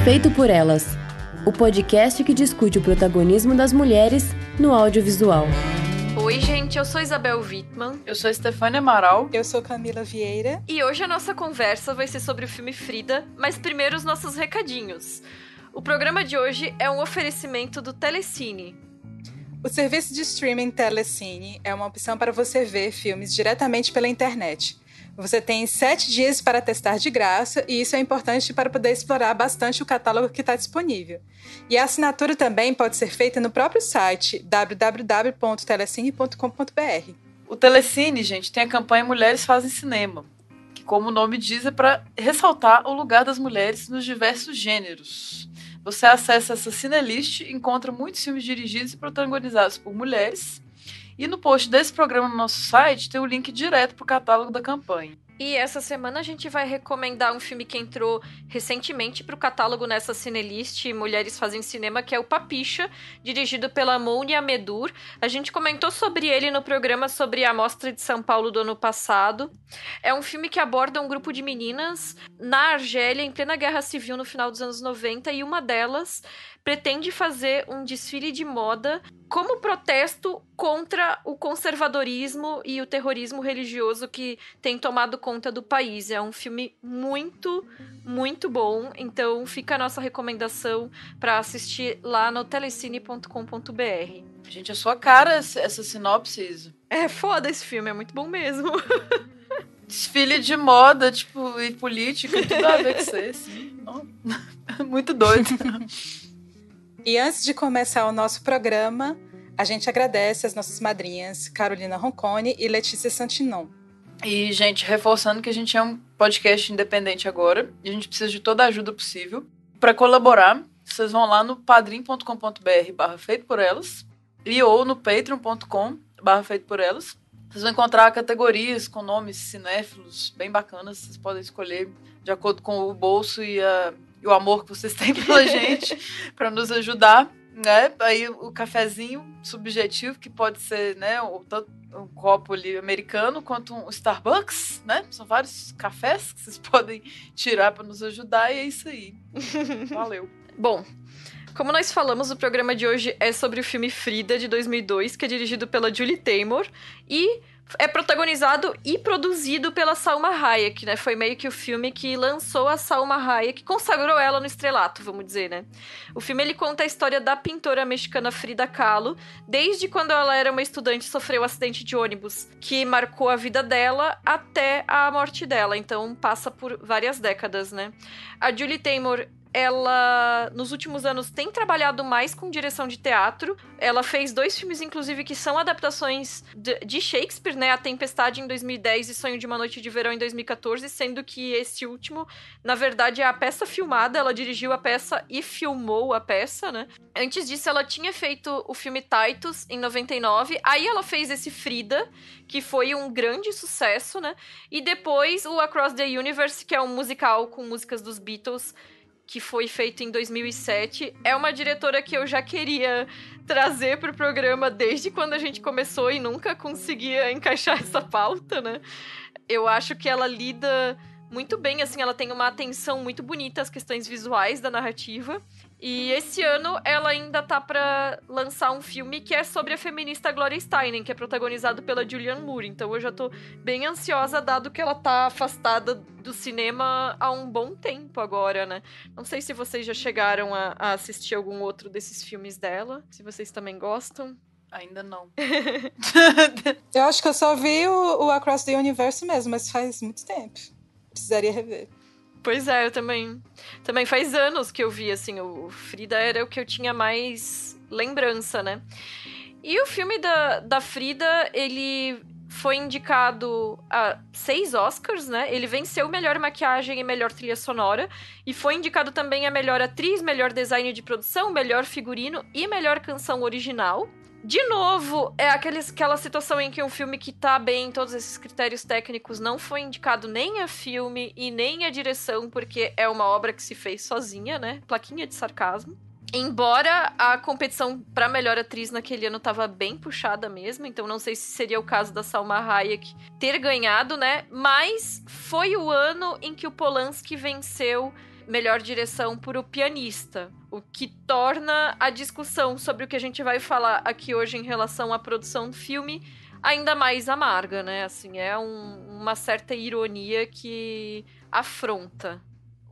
Feito por Elas, o podcast que discute o protagonismo das mulheres no audiovisual. Oi, gente, eu sou Isabel Wittmann. Eu sou Stefânia Amaral. Eu sou Camila Vieira. E hoje a nossa conversa vai ser sobre o filme Frida, mas primeiro os nossos recadinhos. O programa de hoje é um oferecimento do Telecine. O serviço de streaming Telecine é uma opção para você ver filmes diretamente pela internet. Você tem 7 dias para testar de graça e isso é importante para poder explorar bastante o catálogo que está disponível. E a assinatura também pode ser feita no próprio site www.telecine.com.br. O Telecine, gente, tem a campanha Mulheres Fazem Cinema, que, como o nome diz, é para ressaltar o lugar das mulheres nos diversos gêneros. Você acessa essa Cinelist e encontra muitos filmes dirigidos e protagonizados por mulheres. E no post desse programa no nosso site tem o link direto para o catálogo da campanha. E essa semana a gente vai recomendar um filme que entrou recentemente para o catálogo nessa Cinelist Mulheres Fazem Cinema, que é o Papicha, dirigido pela Mounia Medur. A gente comentou sobre ele no programa sobre a Mostra de São Paulo do ano passado. É um filme que aborda um grupo de meninas na Argélia, em plena Guerra Civil, no final dos anos 90, e uma delas pretende fazer um desfile de moda como protesto contra o conservadorismo e o terrorismo religioso que tem tomado conta do país. É um filme muito, muito bom, então fica a nossa recomendação para assistir lá no telecine.com.br. Gente, é sua cara essa sinopse, Isa. É foda esse filme, é muito bom mesmo. Desfile de moda, tipo, e política, tudo a ver com você, assim. Muito doido. E antes de começar o nosso programa, a gente agradece as nossas madrinhas Carolina Roncone e Letícia Santinon. E, gente, reforçando que a gente é um podcast independente agora, e a gente precisa de toda a ajuda possível. Para colaborar, vocês vão lá no padrim.com.br/feito por elas e ou no patreon.com/feito por elas. Vocês vão encontrar categorias com nomes cinéfilos bem bacanas, vocês podem escolher de acordo com o bolso e o amor que vocês têm pela gente, para nos ajudar, né? Aí o cafezinho subjetivo, que pode ser, né, um copo ali americano, quanto um Starbucks, né? São vários cafés que vocês podem tirar para nos ajudar, e é isso aí. Valeu. Bom, como nós falamos, o programa de hoje é sobre o filme Frida, de 2002, que é dirigido pela Julie Taymor, e é protagonizado e produzido pela Salma Hayek, né? Foi meio que o filme que lançou a Salma Hayek, consagrou ela no estrelato, vamos dizer, né? O filme, ele conta a história da pintora mexicana Frida Kahlo, desde quando ela era uma estudante e sofreu um acidente de ônibus, que marcou a vida dela até a morte dela. Então, passa por várias décadas, né? A Julie Taymor, ela, nos últimos anos, tem trabalhado mais com direção de teatro. Ela fez 2 filmes, inclusive, que são adaptações de Shakespeare, né? A Tempestade, em 2010, e Sonho de uma Noite de Verão, em 2014, sendo que esse último, na verdade, é a peça filmada. Ela dirigiu a peça e filmou a peça, né? Antes disso, ela tinha feito o filme Titus, em 99. Aí ela fez esse Frida, que foi um grande sucesso, né? E depois o Across the Universe, que é um musical com músicas dos Beatles, que foi feito em 2007. É uma diretora que eu já queria trazer para o programa desde quando a gente começou e nunca conseguia encaixar essa pauta, né? Eu acho que ela lida muito bem, assim, ela tem uma atenção muito bonita às questões visuais da narrativa. E esse ano ela ainda tá pra lançar um filme que é sobre a feminista Gloria Steinem, que é protagonizado pela Julianne Moore. Então eu já tô bem ansiosa, dado que ela tá afastada do cinema há um bom tempo agora, né? Não sei se vocês já chegaram a assistir algum outro desses filmes dela, se vocês também gostam. Ainda não. Eu acho que eu só vi o Across the Universe mesmo, mas faz muito tempo. Precisaria rever. Pois é, eu também faz anos que eu vi, assim, o Frida era o que eu tinha mais lembrança, né? E o filme da Frida, ele foi indicado a 6 Oscars, né? Ele venceu melhor maquiagem e melhor trilha sonora, e foi indicado também a melhor atriz, melhor design de produção, melhor figurino e melhor canção original. De novo, é aquela situação em que um filme que tá bem em todos esses critérios técnicos não foi indicado nem a filme e nem a direção, porque é uma obra que se fez sozinha, né? Plaquinha de sarcasmo. Embora a competição para melhor atriz naquele ano tava bem puxada mesmo, então não sei se seria o caso da Salma Hayek ter ganhado, né? Mas foi o ano em que o Polanski venceu melhor direção por O Pianista, o que torna a discussão sobre o que a gente vai falar aqui hoje em relação à produção do filme ainda mais amarga, né? Assim, é uma certa ironia que afronta.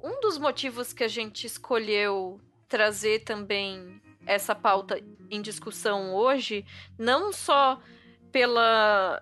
Um dos motivos que a gente escolheu trazer também essa pauta em discussão hoje, não só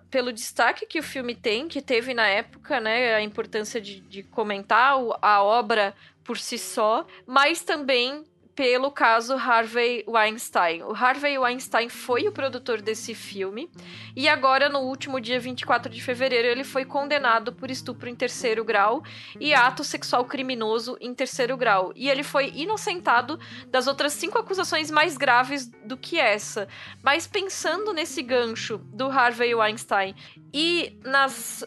pelo destaque que o filme tem, que teve na época, né, a importância de comentar a obra por si só, mas também pelo caso Harvey Weinstein. O Harvey Weinstein foi o produtor desse filme e agora, no último dia 24 de fevereiro, ele foi condenado por estupro em 3º grau e ato sexual criminoso em 3º grau. E ele foi inocentado das outras 5 acusações mais graves do que essa. Mas pensando nesse gancho do Harvey Weinstein e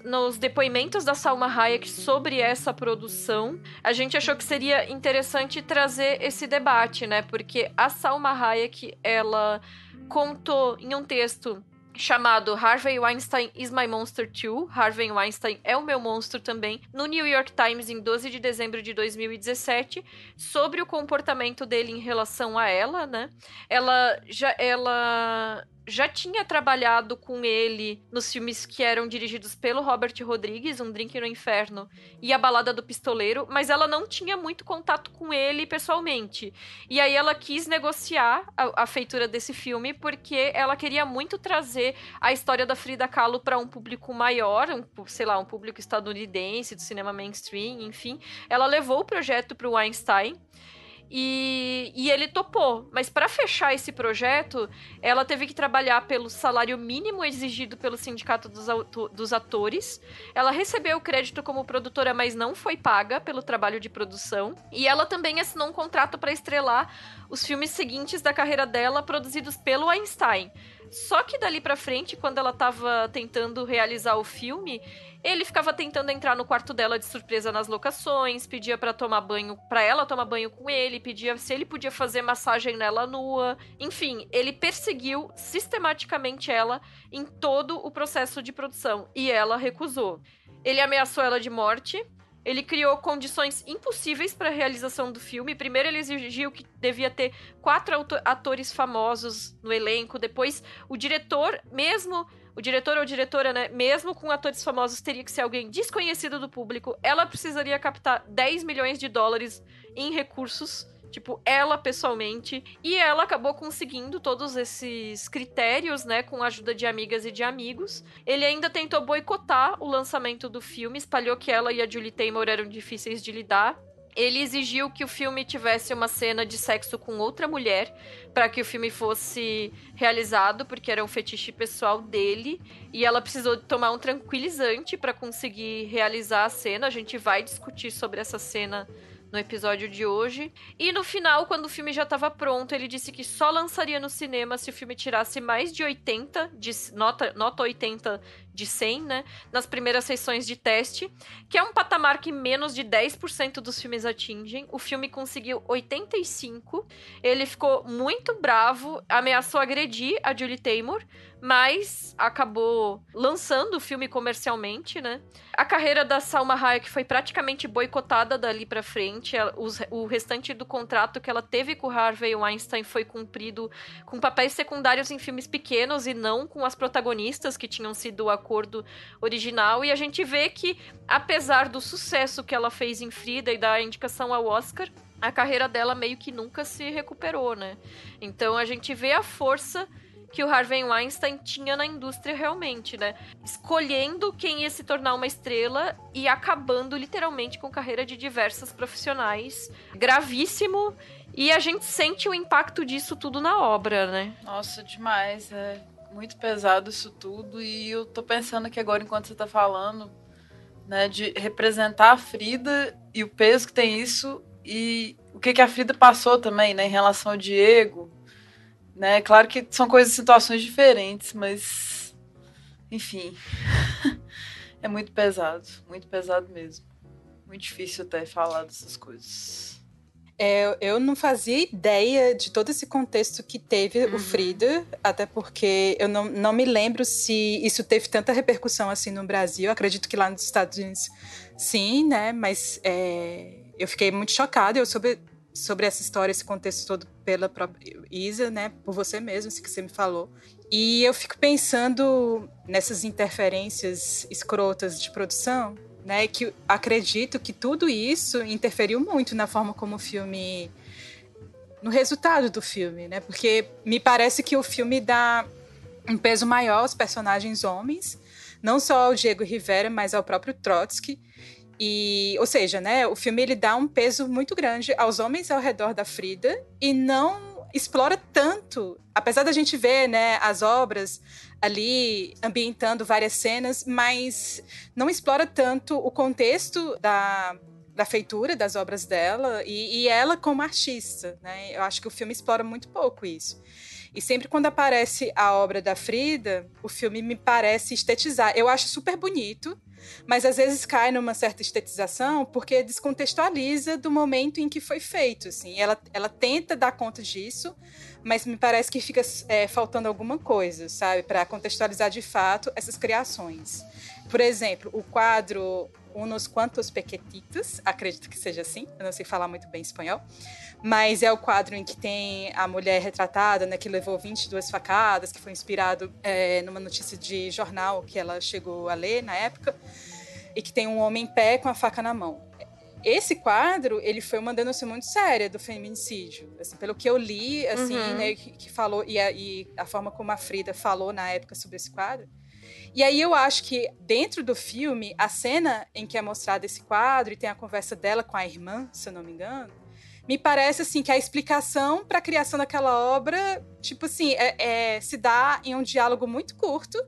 nos depoimentos da Salma Hayek sobre essa produção, a gente achou que seria interessante trazer esse debate, né? Porque a Salma Hayek, ela contou em um texto chamado Harvey Weinstein is my monster too. Harvey Weinstein é o meu monstro também, no New York Times em 12 de dezembro de 2017, sobre o comportamento dele em relação a ela, né? Ela já tinha trabalhado com ele nos filmes que eram dirigidos pelo Robert Rodrigues, Um Drink no Inferno e A Balada do Pistoleiro, mas ela não tinha muito contato com ele pessoalmente. E aí ela quis negociar a feitura desse filme porque ela queria muito trazer a história da Frida Kahlo para um público maior, um público estadunidense, do cinema mainstream, enfim. Ela levou o projeto para o Weinstein. E ele topou, mas para fechar esse projeto, ela teve que trabalhar pelo salário mínimo exigido pelo Sindicato dos Atores. Ela recebeu o crédito como produtora, mas não foi paga pelo trabalho de produção. E ela também assinou um contrato para estrelar os filmes seguintes da carreira dela, produzidos pelo Weinstein. Só que dali pra frente, quando ela tava tentando realizar o filme, ele ficava tentando entrar no quarto dela de surpresa nas locações, pedia pra ela tomar banho com ele, pedia se ele podia fazer massagem nela nua. Enfim, ele perseguiu sistematicamente ela em todo o processo de produção, e ela recusou. Ele ameaçou ela de morte. Ele criou condições impossíveis para a realização do filme. Primeiro, ele exigiu que devia ter 4 atores famosos no elenco. Depois, o diretor ou diretora, né, mesmo com atores famosos, teria que ser alguém desconhecido do público. Ela precisaria captar $10 milhões em recursos, tipo, ela pessoalmente. E ela acabou conseguindo todos esses critérios, né, com a ajuda de amigas e de amigos. Ele ainda tentou boicotar o lançamento do filme, espalhou que ela e a Julie Taymor eram difíceis de lidar. Ele exigiu que o filme tivesse uma cena de sexo com outra mulher para que o filme fosse realizado, porque era um fetiche pessoal dele. E ela precisou tomar um tranquilizante para conseguir realizar a cena. A gente vai discutir sobre essa cena no episódio de hoje. E no final, quando o filme já estava pronto, ele disse que só lançaria no cinema se o filme tirasse mais de 80, nota 80 de 100, né? Nas primeiras sessões de teste, que é um patamar que menos de 10% dos filmes atingem. O filme conseguiu 85. Ele ficou muito bravo, ameaçou agredir a Julie Taymor, mas acabou lançando o filme comercialmente, né? A carreira da Salma Hayek foi praticamente boicotada dali pra frente. O restante do contrato que ela teve com Harvey Weinstein foi cumprido com papéis secundários em filmes pequenos e não com as protagonistas, que tinham sido o acordo original. E a gente vê que, apesar do sucesso que ela fez em Frida e da indicação ao Oscar, a carreira dela meio que nunca se recuperou, né? Então a gente vê a força que o Harvey Weinstein tinha na indústria realmente, né? Escolhendo quem ia se tornar uma estrela e acabando literalmente com a carreira de diversas profissionais. Gravíssimo. E a gente sente o impacto disso tudo na obra, né? Nossa, demais. É muito pesado isso tudo. E eu tô pensando aqui agora, enquanto você tá falando, né, de representar a Frida e o peso que tem isso e o que a Frida passou também, né, em relação ao Diego. Né? Claro que são situações diferentes, mas enfim, é muito pesado mesmo. Muito difícil até falar dessas coisas. Eu não fazia ideia de todo esse contexto que teve o Frida, até porque eu não me lembro se isso teve tanta repercussão assim no Brasil. Eu acredito que lá nos Estados Unidos sim, né? Mas eu fiquei muito chocada. Eu sobre essa história, esse contexto todo pela própria Isa, né? Por você mesmo, isso que você me falou. E eu fico pensando nessas interferências escrotas de produção, né? Que acredito que tudo isso interferiu muito na forma como o filme... no resultado do filme, né? Porque me parece que o filme dá um peso maior aos personagens homens, não só ao Diego Rivera, mas ao próprio Trotsky. Ou seja, né, o filme ele dá um peso muito grande aos homens ao redor da Frida e não explora tanto, apesar da gente ver, né, as obras ali ambientando várias cenas, mas não explora tanto o contexto da feitura das obras dela e ela como artista, né? Eu acho que o filme explora muito pouco isso. E sempre quando aparece a obra da Frida, o filme me parece estetizar. Eu acho super bonito, mas às vezes cai numa certa estetização porque descontextualiza do momento em que foi feito. Assim. Ela tenta dar conta disso, mas me parece que fica faltando alguma coisa, sabe? Para contextualizar de fato essas criações. Por exemplo, o quadro Unos Quantos Pequetitos, acredito que seja assim, eu não sei falar muito bem espanhol, mas é o quadro em que tem a mulher retratada, né, que levou 22 facadas, que foi inspirado numa notícia de jornal que ela chegou a ler na época, e que tem um homem em pé com a faca na mão. Esse quadro, ele foi uma denúncia muito séria do feminicídio. Assim, pelo que eu li, assim, né, que falou, e a forma como a Frida falou na época sobre esse quadro. E aí eu acho que dentro do filme, a cena em que é mostrado esse quadro e tem a conversa dela com a irmã, se eu não me engano, me parece assim que a explicação para a criação daquela obra, tipo assim, se dá em um diálogo muito curto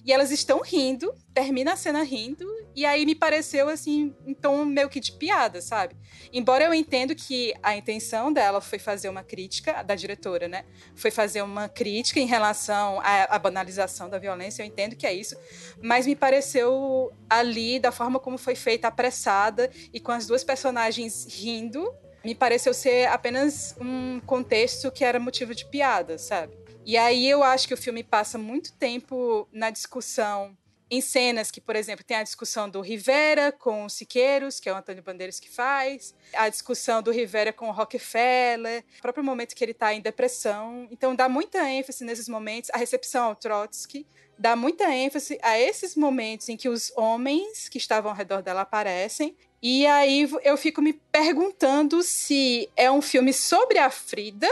e elas estão rindo, termina a cena rindo, e aí me pareceu assim, um tom meio que de piada, sabe? Embora eu entendo que a intenção dela foi fazer uma crítica, da diretora, né? Foi fazer uma crítica em relação à banalização da violência, eu entendo que é isso, mas me pareceu ali, da forma como foi feita, apressada e com as duas personagens rindo, me pareceu ser apenas um contexto que era motivo de piada, sabe? E aí eu acho que o filme passa muito tempo na discussão, em cenas que, por exemplo, tem a discussão do Rivera com o Siqueiros, que é o Antônio Bandeiras que faz, a discussão do Rivera com o Rockefeller, o próprio momento que ele está em depressão. Então dá muita ênfase nesses momentos, a recepção ao Trotsky, dá muita ênfase a esses momentos em que os homens que estavam ao redor dela aparecem. E aí eu fico me perguntando se é um filme sobre a Frida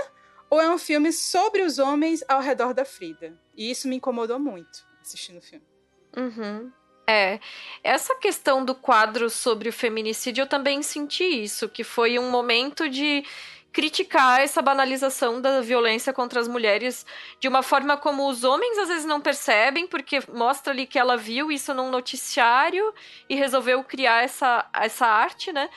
ou é um filme sobre os homens ao redor da Frida. E isso me incomodou muito assistindo o filme. Essa questão do quadro sobre o feminicídio, eu também senti isso, que foi um momento de criticar essa banalização da violência contra as mulheres de uma forma como os homens às vezes não percebem, porque mostra ali que ela viu isso num noticiário e resolveu criar essa arte, né?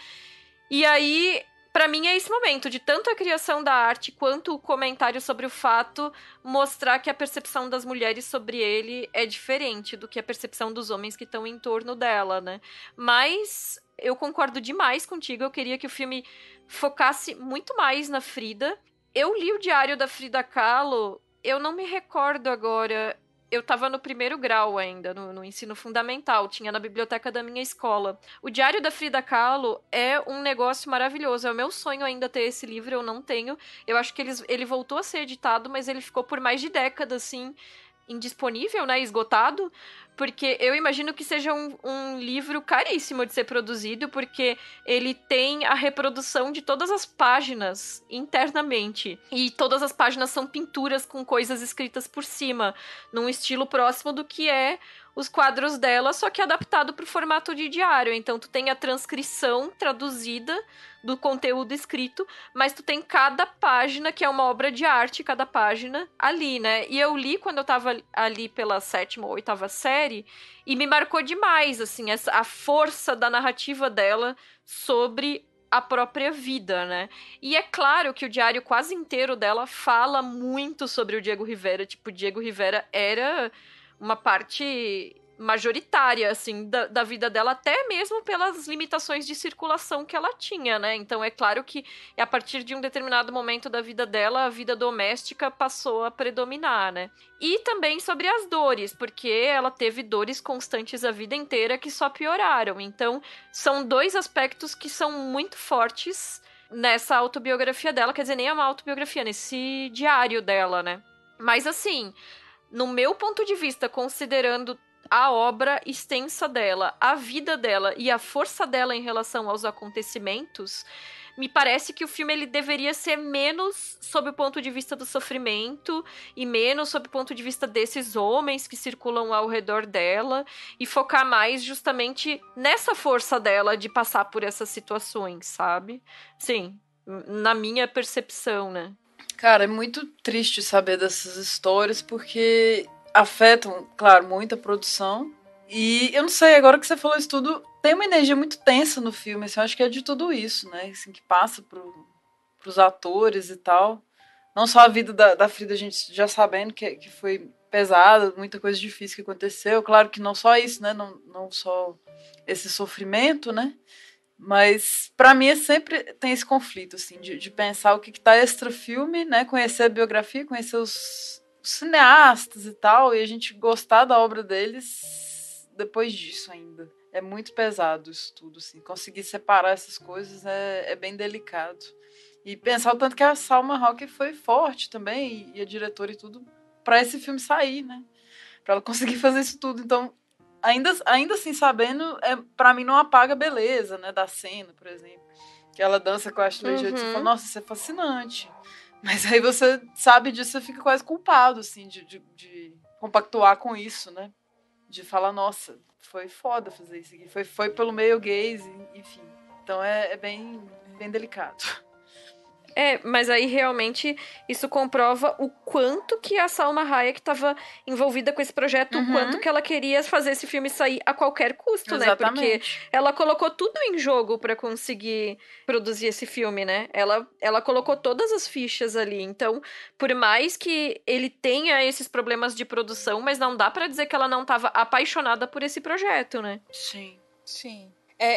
E aí, pra mim, é esse momento de tanto a criação da arte quanto o comentário sobre o fato mostrar que a percepção das mulheres sobre ele é diferente do que a percepção dos homens que estão em torno dela, né? Mas eu concordo demais contigo, eu queria que o filme focasse muito mais na Frida. Eu li o Diário da Frida Kahlo, eu não me recordo agora, eu tava no primeiro grau ainda, no ensino fundamental, tinha na biblioteca da minha escola. O Diário da Frida Kahlo é um negócio maravilhoso, é o meu sonho ainda ter esse livro, eu não tenho. Eu acho que ele voltou a ser editado, mas ele ficou por mais de década, assim, indisponível, né, esgotado, porque eu imagino que seja um livro caríssimo de ser produzido, porque ele tem a reprodução de todas as páginas internamente, e todas as páginas são pinturas com coisas escritas por cima, num estilo próximo do que é os quadros dela, só que adaptado para o formato de diário. Então tu tem a transcrição traduzida do conteúdo escrito, mas tu tem cada página, que é uma obra de arte, cada página ali, né? E eu li quando eu tava ali pela 7ª ou 8ª série, e me marcou demais, assim, a força da narrativa dela sobre a própria vida, né? E é claro que o diário quase inteiro dela fala muito sobre o Diego Rivera. Tipo, o Diego Rivera era uma parte majoritária, assim, da vida dela, até mesmo pelas limitações de circulação que ela tinha, né? Então é claro que a partir de um determinado momento da vida dela, a vida doméstica passou a predominar, né? E também sobre as dores, porque ela teve dores constantes a vida inteira que só pioraram. Então são dois aspectos que são muito fortes nessa autobiografia dela, quer dizer, nem é uma autobiografia, nesse diário dela, né? Mas assim, no meu ponto de vista, considerando a obra extensa dela, a vida dela e a força dela em relação aos acontecimentos, me parece que o filme ele deveria ser menos sob o ponto de vista do sofrimento e menos sob o ponto de vista desses homens que circulam ao redor dela e focar mais justamente nessa força dela de passar por essas situações, sabe? Sim, na minha percepção, né? Cara, é muito triste saber dessas histórias porque afetam, claro, muito a produção. E eu não sei, agora que você falou isso tudo, tem uma energia muito tensa no filme, assim, eu acho que é de tudo isso, né? Assim, que passa pros atores e tal. Não só a vida da Frida, a gente já sabendo que foi pesada, muita coisa difícil que aconteceu. Claro que não só isso, né? Não só esse sofrimento, né? Mas pra mim sempre tem esse conflito, assim, de pensar o que tá extra-filme, né? Conhecer a biografia, conhecer os cineastas e tal, e a gente gostar da obra deles depois disso ainda. É muito pesado isso tudo, assim. Conseguir separar essas coisas é bem delicado. E pensar o tanto que a Salma Hayek foi forte também, e a diretora e tudo, pra esse filme sair, né? Pra ela conseguir fazer isso tudo. Então, ainda assim, sabendo, pra mim não apaga a beleza, né? Da cena, por exemplo. Que ela dança com a Ashley Judd, você fala, nossa, isso é fascinante. Mas aí você sabe disso, você fica quase culpado, assim, de compactuar com isso, né? De falar, nossa, foi foda fazer isso aqui. Foi pelo meio gaze, enfim. Então é bem delicado. Mas aí realmente isso comprova o quanto que a Salma Hayek estava envolvida com esse projeto, o quanto que ela queria fazer esse filme sair a qualquer custo, Exatamente. né? Porque ela colocou tudo em jogo para conseguir produzir esse filme, né? Ela colocou todas as fichas ali. Então, por mais que ele tenha esses problemas de produção, mas não dá para dizer que ela não estava apaixonada por esse projeto, né? Sim. Sim.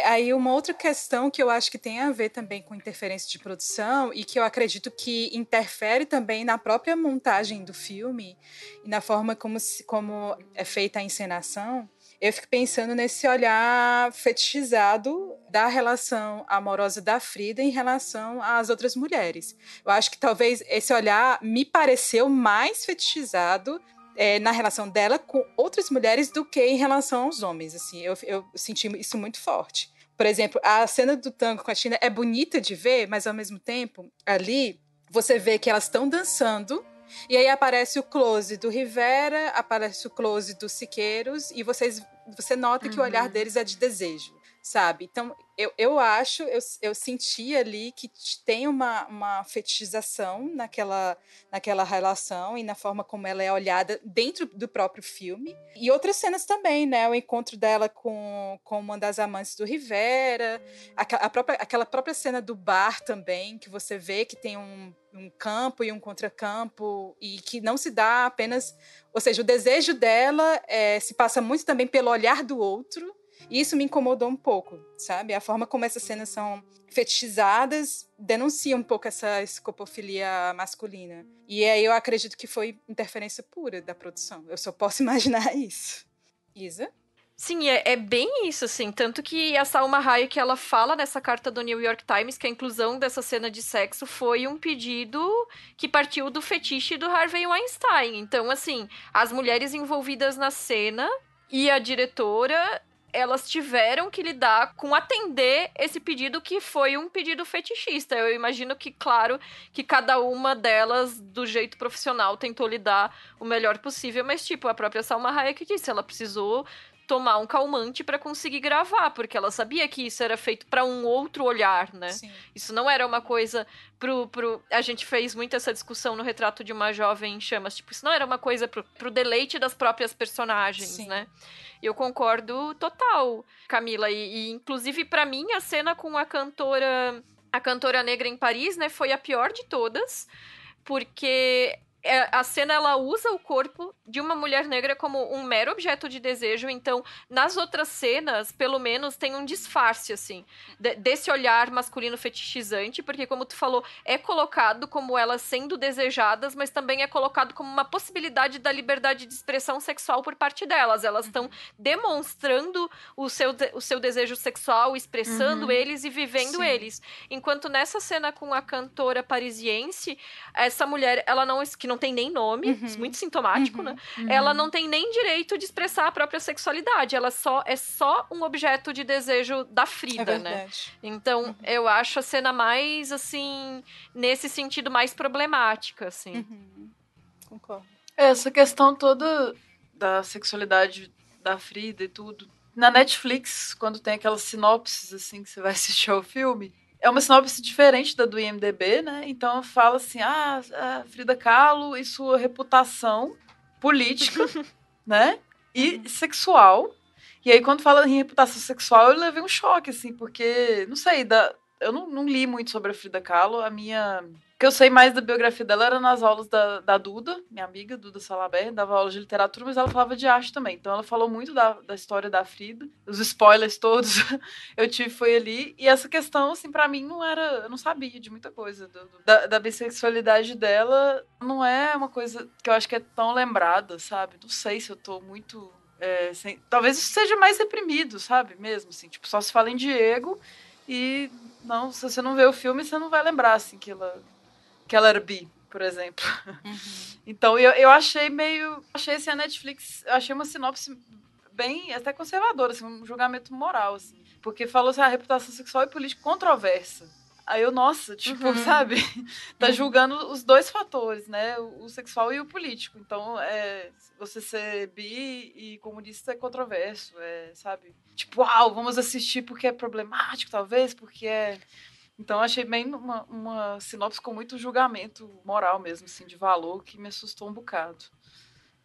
Aí uma outra questão que eu acho que tem a ver também com interferência de produção e que eu acredito que interfere também na própria montagem do filme e na forma como é feita a encenação, eu fico pensando nesse olhar fetichizado da relação amorosa da Frida em relação às outras mulheres. Eu acho que talvez esse olhar me pareceu mais fetichizado na relação dela com outras mulheres do que em relação aos homens. Assim, eu senti isso muito forte. Por exemplo, a cena do tango com a Tina é bonita de ver, mas ao mesmo tempo, ali, você vê que elas estão dançando e aí aparece o close do Rivera, aparece o close dos Siqueiros e você nota que o olhar deles é de desejo, sabe? Então, eu senti ali que tem uma fetichização naquela relação e na forma como ela é olhada dentro do próprio filme. E outras cenas também, né? O encontro dela com uma das amantes do Rivera, aquela própria cena do bar também, que você vê que tem um campo e um contracampo e que não se dá apenas... Ou seja, o desejo dela se passa muito também pelo olhar do outro. E isso me incomodou um pouco, sabe? A forma como essas cenas são fetichizadas denuncia um pouco essa escopofilia masculina. E aí eu acredito que foi interferência pura da produção. Eu só posso imaginar isso. Isa? Sim, é bem isso, assim. Tanto que a Salma Hayek, ela fala nessa carta do New York Times que a inclusão dessa cena de sexo foi um pedido que partiu do fetiche do Harvey Weinstein. Então, assim, as mulheres envolvidas na cena e a diretora, elas tiveram que lidar com atender esse pedido que foi um pedido fetichista. Eu imagino que, claro, que cada uma delas, do jeito profissional, tentou lidar o melhor possível, mas, tipo, a própria Salma Hayek disse, ela precisou tomar um calmante para conseguir gravar, porque ela sabia que isso era feito para um outro olhar, né? Sim. Isso não era uma coisa a gente fez muito essa discussão no Retrato de uma Jovem em Chamas, tipo, isso não era uma coisa pro deleite das próprias personagens, Sim. né? Eu concordo total, Camila, e inclusive para mim a cena com a cantora negra em Paris, né, foi a pior de todas, porque a cena, ela usa o corpo de uma mulher negra como um mero objeto de desejo, então, nas outras cenas, pelo menos, tem um disfarce, assim, desse olhar masculino fetichizante, porque, como tu falou, é colocado como elas sendo desejadas, mas também é colocado como uma possibilidade da liberdade de expressão sexual por parte delas. Elas estão demonstrando o seu desejo sexual, expressando eles e vivendo eles. Enquanto nessa cena com a cantora parisiense, essa mulher, ela não, que não tem nem nome, muito sintomático, né? Ela não tem nem direito de expressar a própria sexualidade. Ela é só um objeto de desejo da Frida, né? Então, eu acho a cena mais, assim, nesse sentido, mais problemática, assim. Concordo. Essa questão toda da sexualidade da Frida e tudo. Na Netflix, quando tem aquelas sinopses, assim, que você vai assistir ao filme, é uma sinopse diferente da do IMDb, né? Então fala assim, a Frida Kahlo e sua reputação política, né? E sexual. E aí, quando fala em reputação sexual, eu levei um choque, assim, porque, não sei, eu não li muito sobre a Frida Kahlo. O que eu sei mais da biografia dela era nas aulas da Duda, minha amiga, Duda Salaber, dava aula de literatura, mas ela falava de arte também. Então ela falou muito da história da Frida. Os spoilers todos eu tive foi ali. E essa questão, assim, pra mim não era... Eu não sabia de muita coisa. Da bissexualidade dela não é uma coisa que eu acho que é tão lembrada, sabe? Não sei se eu tô muito... talvez isso seja mais reprimido, sabe? Mesmo, assim. Tipo, só se fala em Diego e... Não, se você não vê o filme, você não vai lembrar, assim, que ela era bi, por exemplo. Então, eu achei assim, a Netflix, eu achei uma sinopse bem, até conservadora, assim, um julgamento moral, assim. Porque falou assim, a reputação sexual e política controversa. Aí eu, nossa, tipo, sabe? Tá julgando os dois fatores, né? O sexual e o político. Então, você ser bi e comunista é controverso, sabe? Tipo, uau, vamos assistir porque é problemático, talvez, porque é... Então, eu achei bem uma sinopse com muito julgamento moral mesmo, assim, de valor, que me assustou um bocado.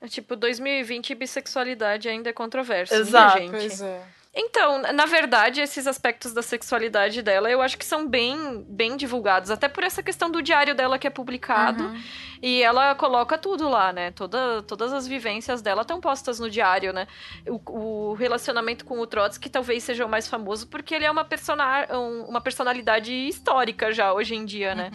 É tipo, 2020 bissexualidade ainda é controverso, exato, gente? Pois é. Então, na verdade, esses aspectos da sexualidade dela, eu acho que são bem divulgados. Até por essa questão do diário dela que é publicado. E ela coloca tudo lá, né? Todas as vivências dela estão postas no diário, né? O relacionamento com o Trotsky talvez seja o mais famoso, porque ele é uma personalidade histórica já, hoje em dia, né?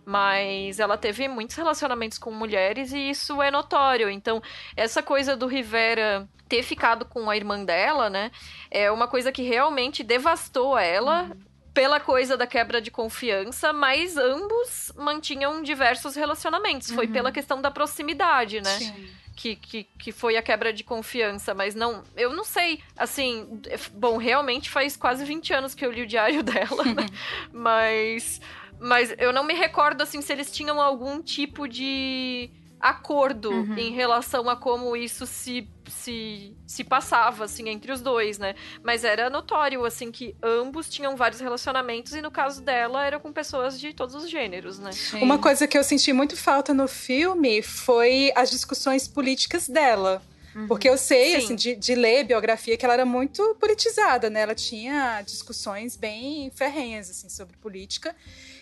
Mas ela teve muitos relacionamentos com mulheres e isso é notório. Então, essa coisa do Rivera ter ficado com a irmã dela, né? É uma coisa que realmente devastou ela pela coisa da quebra de confiança, mas ambos mantinham diversos relacionamentos. Foi pela questão da proximidade, né? Sim. Que foi a quebra de confiança, mas não... Eu não sei, assim... Bom, realmente faz quase 20 anos que eu li o diário dela, né? Mas eu não me recordo, assim, se eles tinham algum tipo de acordo em relação a como isso se passava, assim, entre os dois, né? Mas era notório, assim, que ambos tinham vários relacionamentos e, no caso dela, era com pessoas de todos os gêneros, né? Sim. Uma coisa que eu senti muito falta no filme foi as discussões políticas dela. Porque eu sei, assim, de ler biografia, que ela era muito politizada, né? Ela tinha discussões bem ferrenhas, assim, sobre política.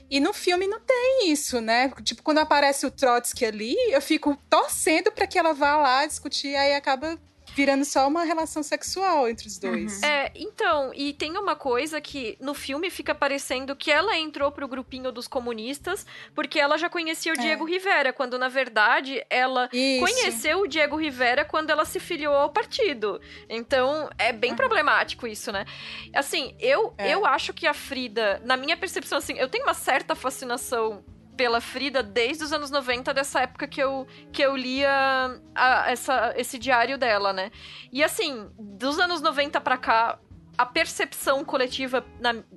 E no filme não tem isso, né? Tipo, quando aparece o Trotsky ali, eu fico torcendo pra que ela vá lá discutir, aí acaba virando só uma relação sexual entre os dois. Então, e tem uma coisa que no filme fica parecendo que ela entrou pro grupinho dos comunistas porque ela já conhecia o Diego Rivera, quando na verdade ela conheceu o Diego Rivera quando ela se filiou ao partido. Então, é bem problemático isso, né? Assim, eu acho que a Frida, na minha percepção, assim, eu tenho uma certa fascinação pela Frida desde os anos 90, dessa época que eu lia esse diário dela, né? E assim, dos anos 90 pra cá, a percepção coletiva,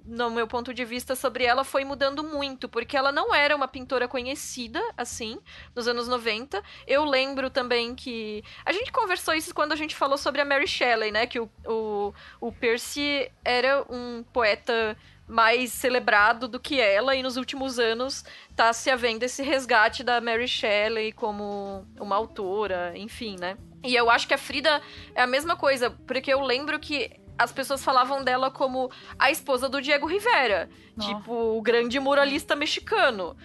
no meu ponto de vista, sobre ela foi mudando muito, porque ela não era uma pintora conhecida, assim, nos anos 90. Eu lembro também que... A gente conversou isso quando a gente falou sobre a Mary Shelley, né? Que o Percy era um poeta mais celebrado do que ela, e nos últimos anos tá se havendo esse resgate da Mary Shelley como uma autora, enfim, né? E eu acho que a Frida é a mesma coisa, porque eu lembro que as pessoas falavam dela como a esposa do Diego Rivera, tipo, o grande muralista mexicano.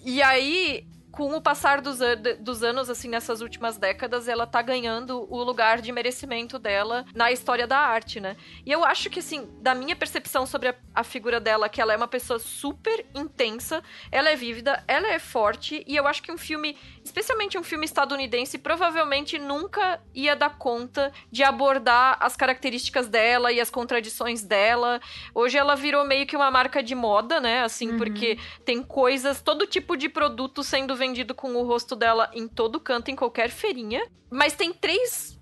E aí... com o passar dos anos, assim, nessas últimas décadas, ela tá ganhando o lugar de merecimento dela na história da arte, né? E eu acho que, assim, da minha percepção sobre a figura dela, que ela é uma pessoa super intensa, ela é vívida, ela é forte, e eu acho que um filme, especialmente um filme estadunidense, provavelmente nunca ia dar conta de abordar as características dela e as contradições dela. Hoje ela virou meio que uma marca de moda, né? Assim, porque tem coisas, todo tipo de produto sendo vendido com o rosto dela em todo canto, em qualquer feirinha. Mas tem três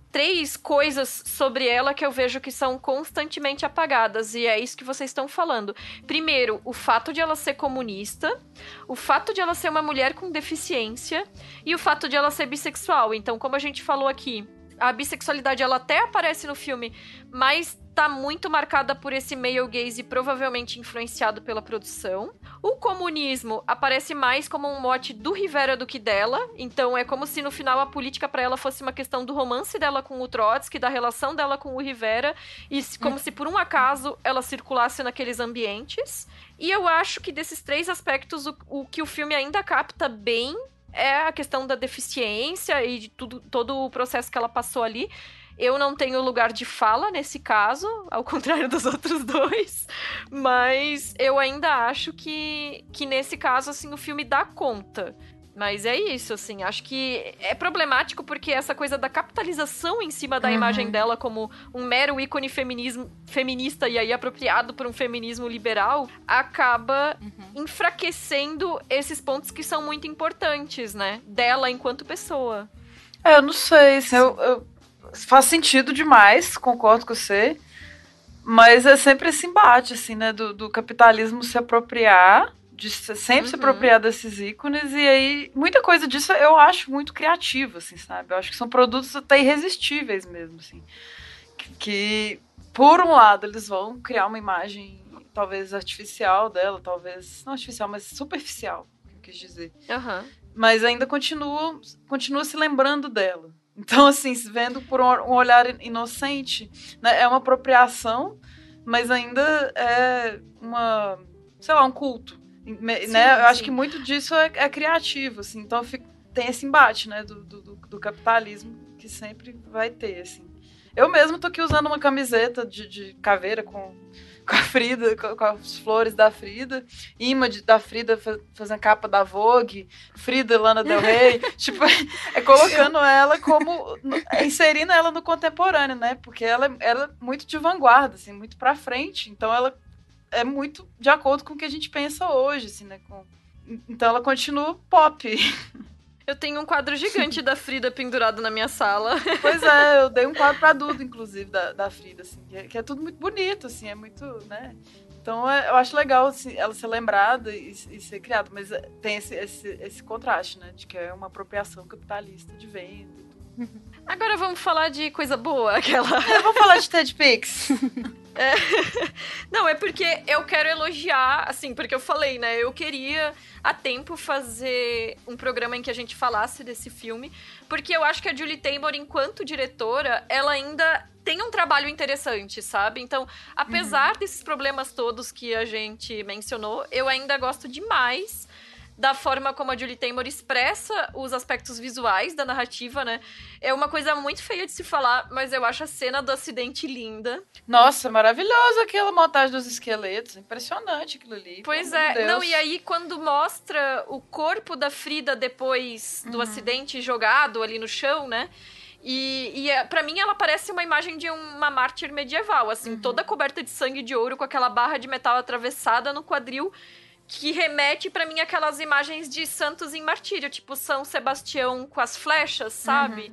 coisas sobre ela que eu vejo que são constantemente apagadas, e é isso que vocês estão falando. Primeiro, o fato de ela ser comunista, o fato de ela ser uma mulher com deficiência e o fato de ela ser bissexual. Então, como a gente falou aqui, a bissexualidade ela até aparece no filme, mas tá muito marcada por esse male gaze, provavelmente influenciado pela produção. O comunismo aparece mais como um mote do Rivera do que dela, então é como se no final a política pra ela fosse uma questão do romance dela com o Trotsky, da relação dela com o Rivera, e como se por um acaso ela circulasse naqueles ambientes. E eu acho que desses três aspectos, o que o filme ainda capta bem é a questão da deficiência e de todo o processo que ela passou ali. Eu não tenho lugar de fala nesse caso, ao contrário dos outros dois, mas eu ainda acho que nesse caso, assim, o filme dá conta. Mas é isso, assim, acho que é problemático porque essa coisa da capitalização em cima da imagem dela como um mero ícone feminista e aí apropriado por um feminismo liberal, acaba enfraquecendo esses pontos que são muito importantes, né, dela enquanto pessoa. Eu não sei, se faz sentido demais, concordo com você, mas é sempre esse embate, assim, né, do capitalismo se apropriar, de sempre se apropriar desses ícones, e aí muita coisa disso eu acho muito criativa, assim, sabe? Eu acho que são produtos até irresistíveis mesmo, assim, que por um lado eles vão criar uma imagem talvez artificial dela, talvez, não artificial, mas superficial, que eu quis dizer. Mas ainda continua se lembrando dela. Então, assim, vendo por um olhar inocente, né, é uma apropriação, mas ainda é um culto, né? Eu acho que muito disso é criativo, assim, então tem esse embate, né, do capitalismo que sempre vai ter, assim. Eu mesmo tô aqui usando uma camiseta de caveira com a Frida, com as flores da Frida, imã da Frida fazendo capa da Vogue, Frida, Lana Del Rey, tipo, colocando ela como, inserindo ela no contemporâneo, né, porque ela é muito de vanguarda, assim, muito pra frente, então ela é muito de acordo com o que a gente pensa hoje, assim, né, então ela continua pop. Eu tenho um quadro gigante da Frida pendurado na minha sala. Pois é, eu dei um quadro pra Duda, inclusive, da Frida, assim, que é tudo muito bonito, assim, é muito, né? Então, eu acho legal assim, ela ser lembrada e ser criada, mas tem esse contraste, né? De que é uma apropriação capitalista de venda e tudo. Agora vamos falar de coisa boa, Vamos falar de Ted Pix. Não, é porque eu quero elogiar, assim, porque eu falei, né, eu queria há tempo fazer um programa em que a gente falasse desse filme, porque eu acho que a Julie Taymor, enquanto diretora, ela ainda tem um trabalho interessante, sabe? Então, apesar desses problemas todos que a gente mencionou, eu ainda gosto demais da forma como a Julie Taymor expressa os aspectos visuais da narrativa, né? É uma coisa muito feia de se falar, mas eu acho a cena do acidente linda. Nossa, maravilhosa aquela montagem dos esqueletos. Impressionante aquilo ali. Pois é. Não, e aí quando mostra o corpo da Frida depois do acidente jogado ali no chão, né? E pra mim ela parece uma imagem de uma mártir medieval, assim, toda coberta de sangue de ouro, com aquela barra de metal atravessada no quadril, que remete pra mim aquelas imagens de santos em martírio, tipo São Sebastião com as flechas, sabe?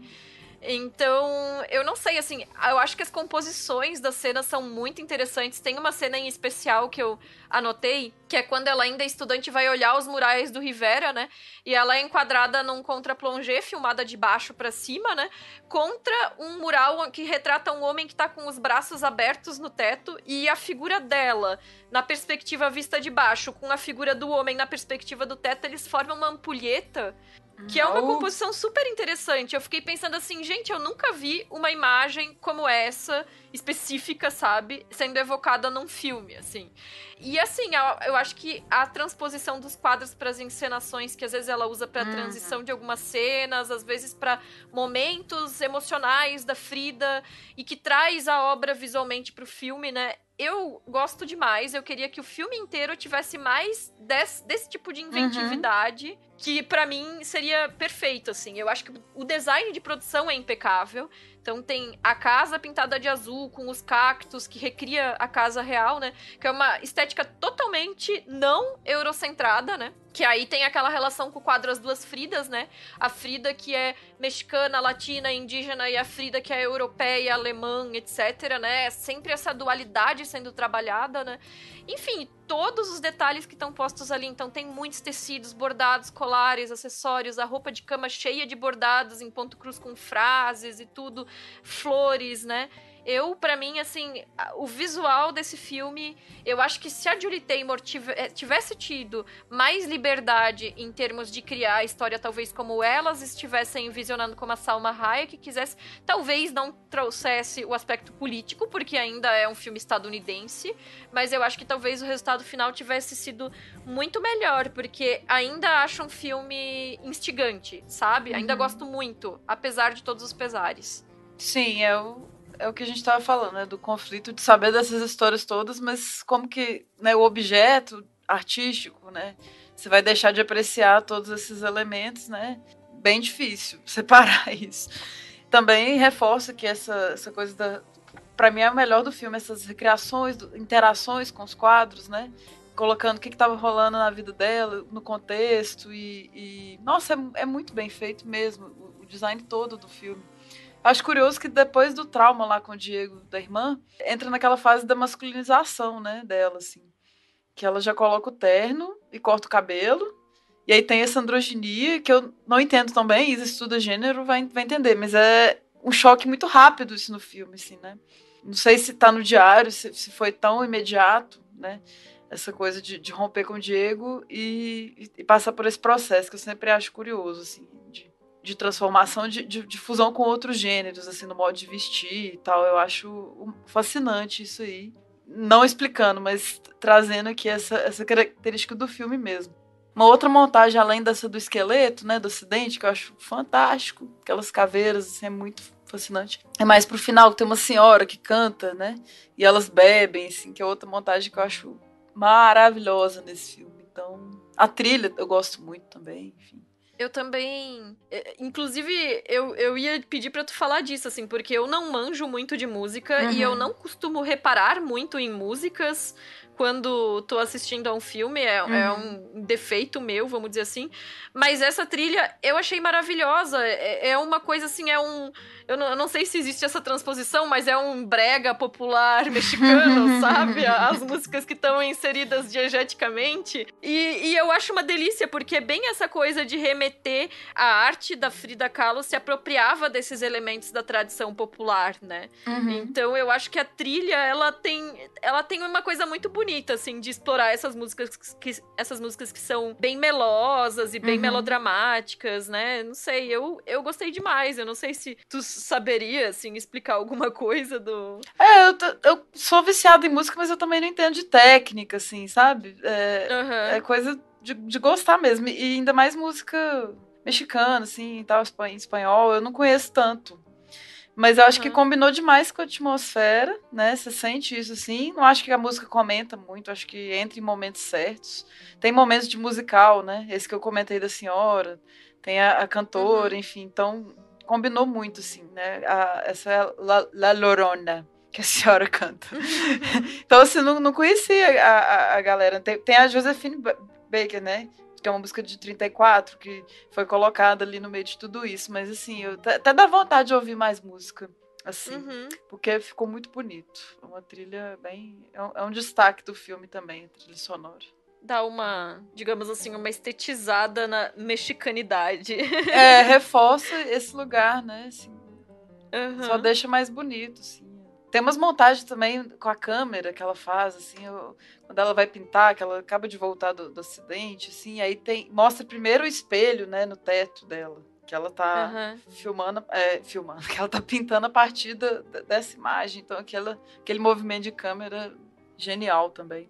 Então, eu não sei, assim, eu acho que as composições das cenas são muito interessantes. Tem uma cena em especial que eu anotei, que é quando ela ainda é estudante vai olhar os murais do Rivera, né? E ela é enquadrada num contra-plongé, filmada de baixo pra cima, né? Contra um mural que retrata um homem que tá com os braços abertos no teto e a figura dela, na perspectiva vista de baixo, com a figura do homem na perspectiva do teto, eles formam uma ampulheta, que é uma composição super interessante. Eu fiquei pensando assim, gente, eu nunca vi uma imagem como essa, específica, sabe? Sendo evocada num filme, assim. E assim, eu acho que a transposição dos quadros para as encenações, que às vezes ela usa para transição de algumas cenas, às vezes para momentos emocionais da Frida, e que traz a obra visualmente pro filme, né? Eu gosto demais, eu queria que o filme inteiro tivesse mais desse tipo de inventividade, que pra mim seria perfeito, assim. Eu acho que o design de produção é impecável. Então tem a casa pintada de azul, com os cactos, que recria a casa real, né? Que é uma estética totalmente não eurocentrada, né? Que aí tem aquela relação com o quadro As Duas Fridas, né? A Frida que é mexicana, latina, indígena, e a Frida que é europeia, alemã, etc, né? Sempre essa dualidade sendo trabalhada, né? Enfim, todos os detalhes que estão postos ali. Então tem muitos tecidos, bordados, colares, acessórios, a roupa de cama cheia de bordados em ponto cruz com frases e tudo, flores, né? Pra mim, assim, o visual desse filme, eu acho que se a Julie Taymor tivesse tido mais liberdade em termos de criar a história, talvez como elas estivessem visionando, como a Salma Hayek quisesse, talvez não trouxesse o aspecto político, porque ainda é um filme estadunidense, mas eu acho que talvez o resultado final tivesse sido muito melhor, porque ainda acho um filme instigante, sabe? Ainda gosto muito, apesar de todos os pesares. Sim, é o que a gente estava falando, né? Do conflito de saber dessas histórias todas, mas como que, né, o objeto artístico, né? Você vai deixar de apreciar todos esses elementos, né? Bem difícil separar isso. Também reforça que essa coisa pra mim é o melhor do filme, essas recriações, interações com os quadros, né? Colocando o que estava rolando na vida dela, no contexto nossa, é muito bem feito mesmo, o design todo do filme. Acho curioso que depois do trauma lá com o Diego, da irmã, entra naquela fase da masculinização, né, dela, assim. Que ela já coloca o terno e corta o cabelo. E aí tem essa androginia, que eu não entendo tão bem, Isa estuda gênero, vai entender. Mas é um choque muito rápido isso no filme, assim, né. Não sei se tá no diário, se foi tão imediato, né, essa coisa de romper com o Diego e passar por esse processo, que eu sempre acho curioso, assim, de transformação, de fusão com outros gêneros, assim, no modo de vestir e tal. Eu acho fascinante isso aí. Não explicando, mas trazendo aqui essa característica do filme mesmo. Uma outra montagem, além dessa do esqueleto, né, do acidente, que eu acho fantástico. Aquelas caveiras, assim, é muito fascinante. É mais pro final, que tem uma senhora que canta, né, e elas bebem, assim, que é outra montagem que eu acho maravilhosa nesse filme. Então, a trilha eu gosto muito também, enfim. Eu também... Inclusive, eu ia pedir pra tu falar disso, assim, porque eu não manjo muito de música e eu não costumo reparar muito em músicas quando tô assistindo a um filme. É um defeito meu, vamos dizer assim. Mas essa trilha eu achei maravilhosa. É uma coisa assim, eu não sei se existe essa transposição, mas é um brega popular mexicano, sabe? As músicas que estão inseridas diegeticamente. E eu acho uma delícia, porque é bem essa coisa de remeter a arte da Frida Kahlo se apropriava desses elementos da tradição popular, né? Então eu acho que a trilha, ela tem uma coisa muito bonita, assim, de explorar essas músicas que são bem melosas e bem melodramáticas, né? Não sei, eu gostei demais. Eu não sei se tu saberia, assim, explicar alguma coisa do... Eu sou viciada em música, mas eu também não entendo de técnica, assim, sabe? É coisa de gostar mesmo. E ainda mais música mexicana, assim, e tal, em espanhol, eu não conheço tanto. Mas eu acho que combinou demais com a atmosfera, né? Você sente isso, assim. Não acho que a música comenta muito, acho que entra em momentos certos. Tem momentos de musical, né? Esse que eu comentei da senhora, tem a cantora, enfim. Então, combinou muito, assim, né? Essa é La Llorona, que a senhora canta. Então, assim, não conhecia a galera. Tem a Josephine Baker, né? Que é uma música de 34, que foi colocada ali no meio de tudo isso. Mas, assim, até dá vontade de ouvir mais música, assim, porque ficou muito bonito. É uma trilha bem... É um destaque do filme também, a trilha sonora. Dá uma, digamos assim, uma estetizada na mexicanidade. Reforça esse lugar, né? Assim, só deixa mais bonito, assim. Tem umas montagens também com a câmera que ela faz, assim, quando ela vai pintar, que ela acaba de voltar do acidente, assim, aí mostra primeiro o espelho, né, no teto dela. Que ela tá filmando, que ela tá pintando a partir dessa imagem. Então, aquele movimento de câmera genial também.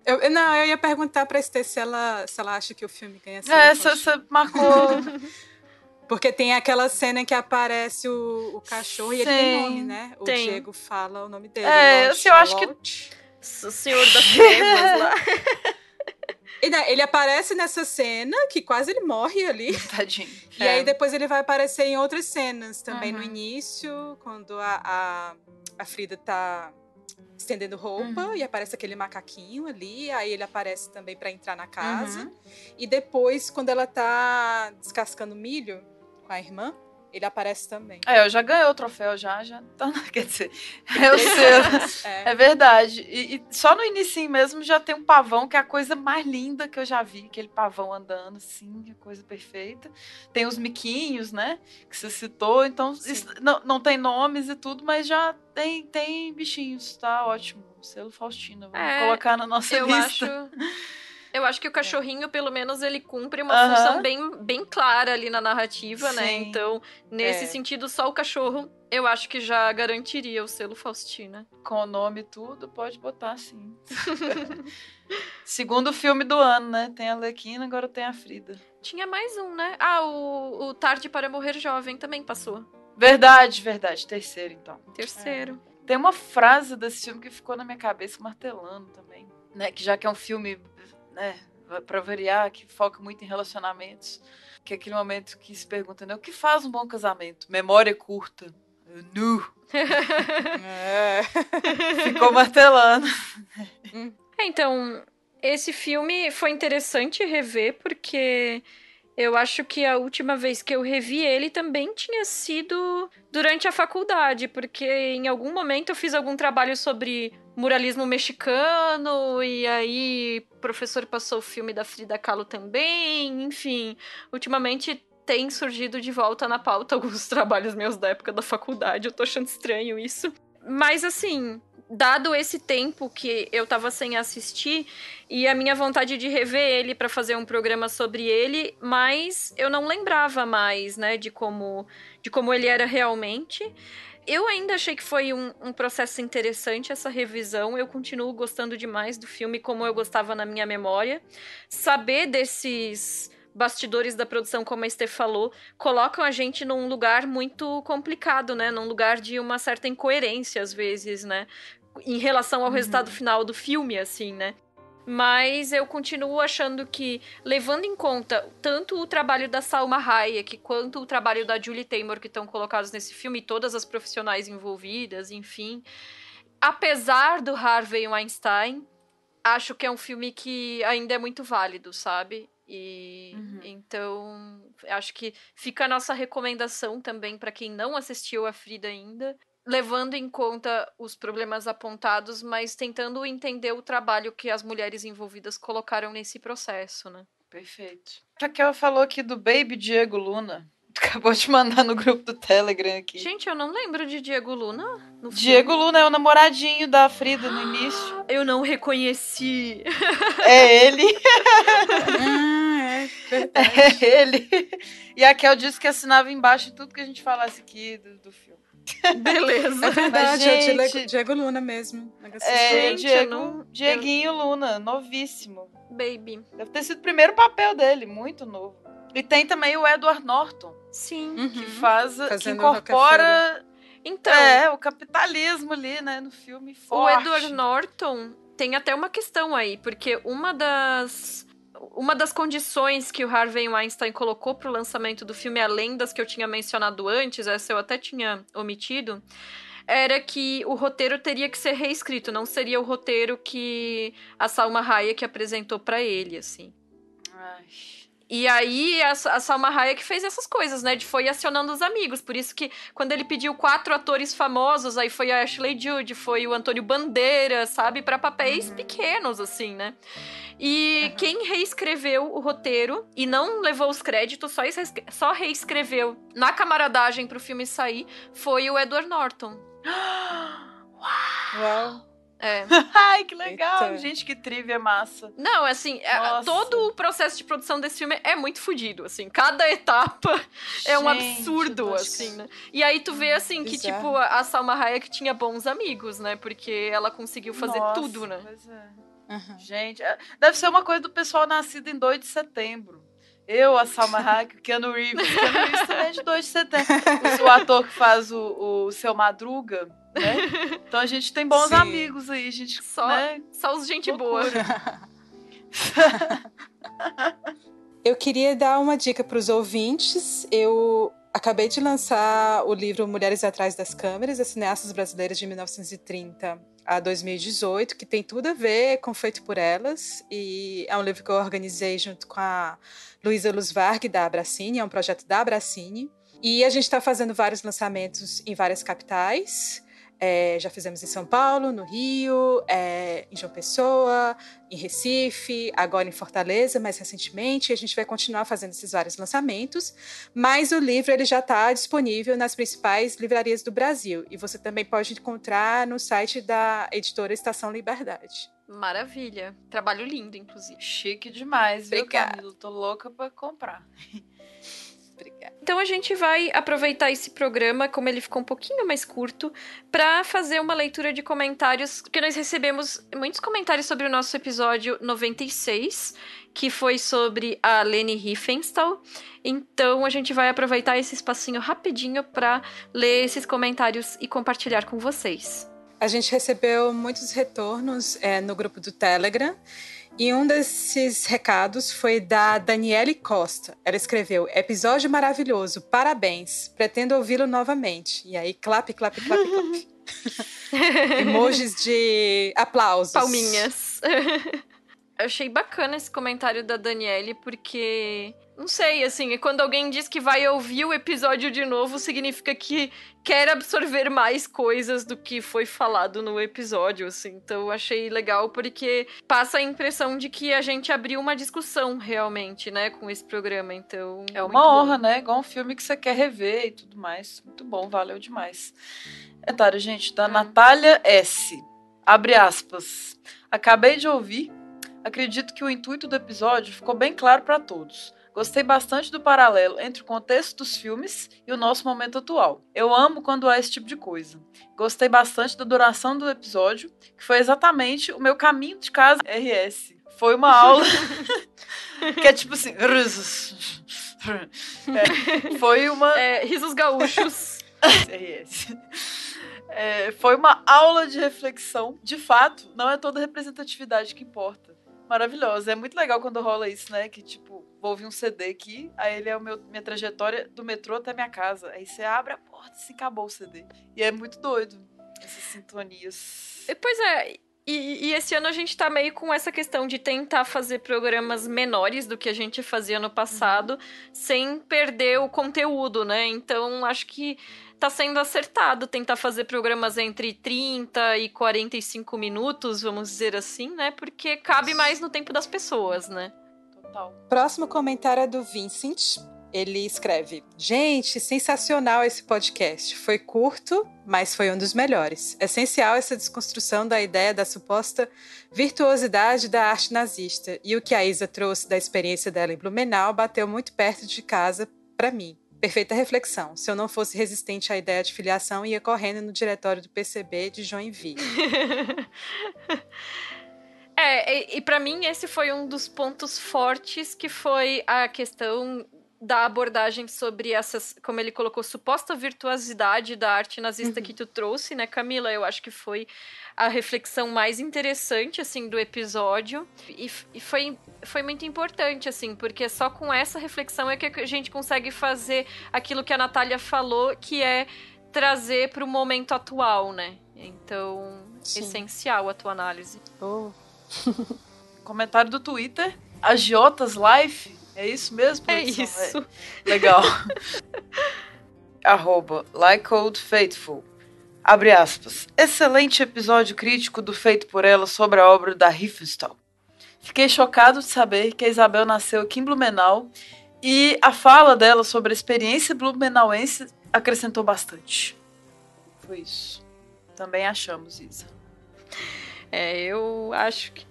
Eu ia perguntar pra Esther se ela acha que o filme ganha você marcou. Porque tem aquela cena que aparece o cachorro e ele tem nome, né? O Diego fala o nome dele. Eu acho que... O Senhor das Trevas lá. Ele aparece nessa cena, que quase ele morre ali. Tadinho. E aí depois ele vai aparecer em outras cenas também no início, quando a Frida tá estendendo roupa e aparece aquele macaquinho ali, aí ele aparece também pra entrar na casa. E depois, quando ela tá descascando milho com a irmã, ele aparece também. Eu já ganhei o troféu, já. Então, quer dizer, eu sei. É verdade. E só no inicinho mesmo já tem um pavão, que é a coisa mais linda que eu já vi. Aquele pavão andando, assim, a coisa perfeita. Tem os miquinhos, né? Que você citou. Então, isso, não tem nomes e tudo, mas já tem bichinhos, tá? Ótimo. Selo Faustina. Vamos colocar na nossa lista. Eu acho que o cachorrinho, pelo menos, ele cumpre uma função bem clara ali na narrativa, né? Então, nesse sentido, só o cachorro, eu acho que já garantiria o selo Faustina. Com o nome e tudo, pode botar, sim. Segundo filme do ano, né? Tem a Arlequina, agora tem a Frida. Tinha mais um, né? O Tarde para Morrer Jovem também passou. Verdade. Terceiro, então. Terceiro. Tem uma frase desse filme que ficou na minha cabeça martelando também, né? Que já que é um filme... né, pra variar, que foca muito em relacionamentos, que é aquele momento que se pergunta, né, o que faz um bom casamento? Memória curta. Nu. Ficou martelando. Então, esse filme foi interessante rever, porque eu acho que a última vez que eu revi ele também tinha sido durante a faculdade, porque em algum momento eu fiz algum trabalho sobre muralismo mexicano, e aí o professor passou o filme da Frida Kahlo também, enfim. Ultimamente tem surgido de volta na pauta alguns trabalhos meus da época da faculdade, eu tô achando estranho isso. Mas assim, dado esse tempo que eu tava sem assistir, e a minha vontade de rever ele pra fazer um programa sobre ele, mas eu não lembrava mais, né, de como ele era realmente. Eu ainda achei que foi um processo interessante essa revisão. Eu continuo gostando demais do filme como eu gostava na minha memória. Saber desses bastidores da produção, como a Esther falou, colocam a gente num lugar muito complicado, né? Num lugar de uma certa incoerência, às vezes, né? Em relação ao resultado final do filme, assim, né? Mas eu continuo achando que, levando em conta tanto o trabalho da Salma Hayek quanto o trabalho da Julie Taymor que estão colocados nesse filme, todas as profissionais envolvidas, enfim, apesar do Harvey Weinstein, acho que é um filme que ainda é muito válido, sabe? E então, acho que fica a nossa recomendação também para quem não assistiu a Frida ainda, levando em conta os problemas apontados, mas tentando entender o trabalho que as mulheres envolvidas colocaram nesse processo, né? Perfeito. Raquel falou aqui do Baby Diego Luna. Acabou de mandar no grupo do Telegram aqui. Gente, eu não lembro de Diego Luna no Diego filme. Luna é o namoradinho da Frida no início. Eu não reconheci. É ele. É verdade. É ele. E a Raquel disse que assinava embaixo tudo que a gente falasse aqui do filme. Beleza. É verdade, Mas, gente, é o Diego Luna mesmo. Gente, Dieguinho Luna, novíssimo. Baby. Deve ter sido o primeiro papel dele, muito novo. E tem também o Edward Norton, Sim. que incorpora Então, o capitalismo ali, né, no filme o forte. Edward Norton tem até uma questão aí, porque uma das condições que o Harvey Weinstein colocou pro lançamento do filme, além das que eu tinha mencionado antes, essa eu até tinha omitido, era que o roteiro teria que ser reescrito, não seria o roteiro que a Salma Hayek apresentou pra ele, assim. Ai. E aí, a Salma Hayek fez essas coisas, né? Foi acionando os amigos. Por isso que, quando ele pediu 4 atores famosos, aí foi a Ashley Judd, foi o Antônio Banderas, sabe? Pra papéis pequenos, assim, né? E quem reescreveu o roteiro e não levou os créditos, só reescreveu na camaradagem pro filme sair, foi o Edward Norton. Uau. Ai, que legal. Eita. Gente, que trivia massa. Não, assim, Nossa. todo o processo de produção desse filme é muito fodido, assim. Cada etapa é um Gente, absurdo, nossa. assim, né? E aí tu vê, assim, que, Bizarro. tipo, a Salma Hayek tinha bons amigos, né? Porque ela conseguiu fazer Nossa, tudo, né? Pois é. Uhum. Gente, deve ser uma coisa do pessoal nascido em 2 de setembro. Eu, a Salma Hayek, o Keanu Reeves. Keanu Reeves também é de 2 de setembro. O ator que faz o Seu Madruga, né? Então a gente tem bons Sim. amigos aí, gente, né? Só os gente boa. Loucura. Eu queria dar uma dica para os ouvintes. Eu acabei de lançar o livro Mulheres Atrás das Câmeras, as cineastas brasileiras de 1930 a 2018, que tem tudo a ver com Feito por Elas. E é um livro que eu organizei junto com a Luísa Luz Varg, da Abracine, é um projeto da Abracine. E a gente está fazendo vários lançamentos em várias capitais. Já fizemos em São Paulo, no Rio, em João Pessoa, em Recife, agora em Fortaleza, mais recentemente. A gente vai continuar fazendo esses vários lançamentos, mas o livro ele já está disponível nas principais livrarias do Brasil. E você também pode encontrar no site da editora Estação Liberdade. Maravilha. Trabalho lindo, inclusive. Chique demais, viu, Obrigada. Camila? Tô louca pra comprar. Obrigada. Então a gente vai aproveitar esse programa, como ele ficou um pouquinho mais curto, para fazer uma leitura de comentários, porque nós recebemos muitos comentários sobre o nosso episódio 96, que foi sobre a Leni Riefenstahl. Então a gente vai aproveitar esse espacinho rapidinho para ler esses comentários e compartilhar com vocês. A gente recebeu muitos retornos no grupo do Telegram. E um desses recados foi da Daniele Costa. Ela escreveu: episódio maravilhoso, parabéns, pretendo ouvi-lo novamente. E aí, clap, clap, clap, clap. Emojis de aplausos. Palminhas. Eu achei bacana esse comentário da Daniele, porque, não sei, assim, quando alguém diz que vai ouvir o episódio de novo, significa que quer absorver mais coisas do que foi falado no episódio, assim. Então eu achei legal, porque passa a impressão de que a gente abriu uma discussão, realmente, né, com esse programa, então... É uma honra, né? Igual um filme que você quer rever e tudo mais. Muito bom, valeu demais. Comentário, gente, da Natália S. Abre aspas. Acabei de ouvir. Acredito que o intuito do episódio ficou bem claro para todos. Gostei bastante do paralelo entre o contexto dos filmes e o nosso momento atual. Eu amo quando há esse tipo de coisa. Gostei bastante da duração do episódio, que foi exatamente o meu caminho de casa RS. Foi uma aula que é tipo assim... foi uma... risos gaúchos. RS. Foi uma aula de reflexão. De fato, não é toda representatividade que importa. Maravilhosa. É muito legal quando rola isso, né? Que, tipo, vou ouvir um CD aqui, aí ele é minha trajetória do metrô até minha casa. Aí você abre a porta e se acabou o CD. E é muito doido, essas sintonias. Pois é, e esse ano a gente tá meio com essa questão de tentar fazer programas menores do que a gente fazia no passado, sem perder o conteúdo, né? Então, acho que tá sendo acertado tentar fazer programas entre 30 e 45 minutos, vamos dizer assim, né? Porque cabe mais no tempo das pessoas, né? Total. Próximo comentário é do Vincent. Ele escreve: gente, sensacional esse podcast. Foi curto, mas foi um dos melhores. Essencial essa desconstrução da ideia da suposta virtuosidade da arte nazista. E o que a Isa trouxe da experiência dela em Blumenau bateu muito perto de casa para mim. Perfeita reflexão. Se eu não fosse resistente à ideia de filiação, ia correndo no diretório do PCB de Joinville. E pra mim esse foi um dos pontos fortes, que foi a questão da abordagem sobre essas, como ele colocou, suposta virtuosidade da arte nazista que tu trouxe, né, Camila? Eu acho que foi a reflexão mais interessante, assim, do episódio. E foi muito importante, assim, porque só com essa reflexão é que a gente consegue fazer aquilo que a Natália falou, que é trazer pro momento atual, né? Então, Sim. essencial a tua análise. Comentário do Twitter. Agiotas Life. É isso mesmo, produção? isso. Legal. @LikeOldFaithful. Abre aspas. Excelente episódio crítico do Feito por Ela sobre a obra da Riefenstahl. Fiquei chocado de saber que a Isabel nasceu aqui em Blumenau e a fala dela sobre a experiência blumenauense acrescentou bastante. Foi isso. Também achamos, Isa. Eu acho que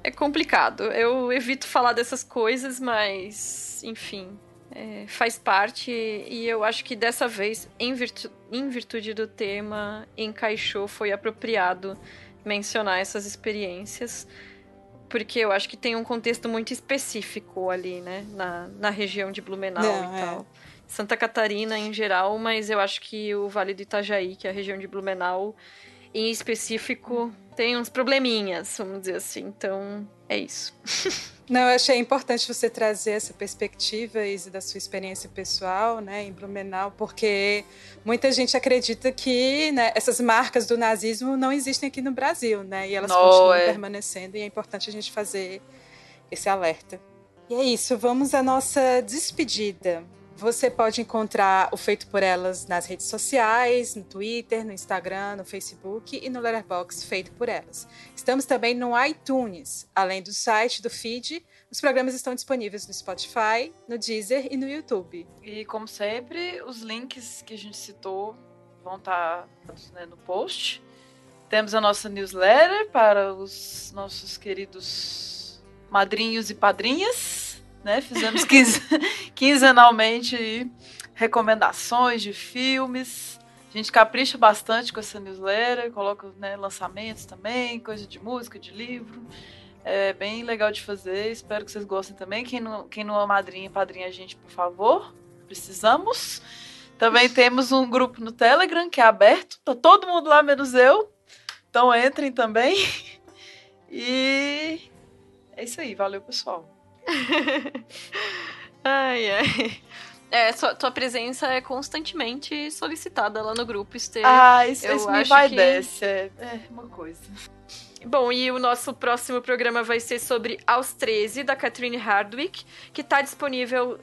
é complicado. Eu evito falar dessas coisas, mas, enfim, faz parte. E eu acho que dessa vez, em virtude do tema, encaixou, foi apropriado mencionar essas experiências. Porque eu acho que tem um contexto muito específico ali, né? Na região de Blumenau e tal. Santa Catarina em geral, mas eu acho que o Vale do Itajaí, que é a região de Blumenau, em específico, tem uns probleminhas, vamos dizer assim. Então, é isso. Não, eu achei importante você trazer essa perspectiva, Isa, da sua experiência pessoal, né, em Blumenau, porque muita gente acredita que, né, essas marcas do nazismo não existem aqui no Brasil, né, e elas continuam permanecendo, e é importante a gente fazer esse alerta. E é isso, vamos à nossa despedida. Você pode encontrar o Feito por Elas nas redes sociais, no Twitter, no Instagram, no Facebook e no Letterboxd Feito por Elas. Estamos também no iTunes. Além do site, do feed, os programas estão disponíveis no Spotify, no Deezer e no YouTube. E, como sempre, os links que a gente citou vão estar, né, no post. Temos a nossa newsletter para os nossos queridos madrinhos e padrinhas. Né? Fizemos quinzenalmente recomendações de filmes. A gente capricha bastante com essa newsletter, coloca, né, lançamentos também, coisa de música, de livro. É bem legal de fazer, espero que vocês gostem também. Quem não é madrinha, padrinha a gente, por favor. Precisamos. Também temos um grupo no Telegram que é aberto, tá todo mundo lá, menos eu. Então entrem também. E é isso aí, valeu, pessoal. Ai. Tua presença é constantemente solicitada lá no grupo. Isso me vai que... desce. É uma coisa. Bom, e o nosso próximo programa vai ser sobre Aos 13, da Catherine Hardwicke, que está disponível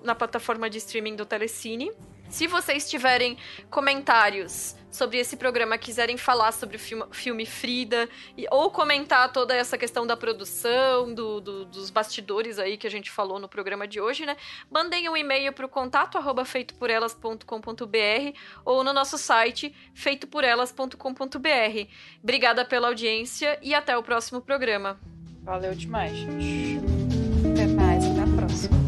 na plataforma de streaming do Telecine. Se vocês tiverem comentários sobre esse programa, quiserem falar sobre o filme Frida, ou comentar toda essa questão da produção, dos bastidores aí que a gente falou no programa de hoje, né? Mandem um e-mail para o contato@feitoporelas.com.br ou no nosso site feitoporelas.com.br. Obrigada pela audiência e até o próximo programa. Valeu demais, gente. Até mais, até a próxima.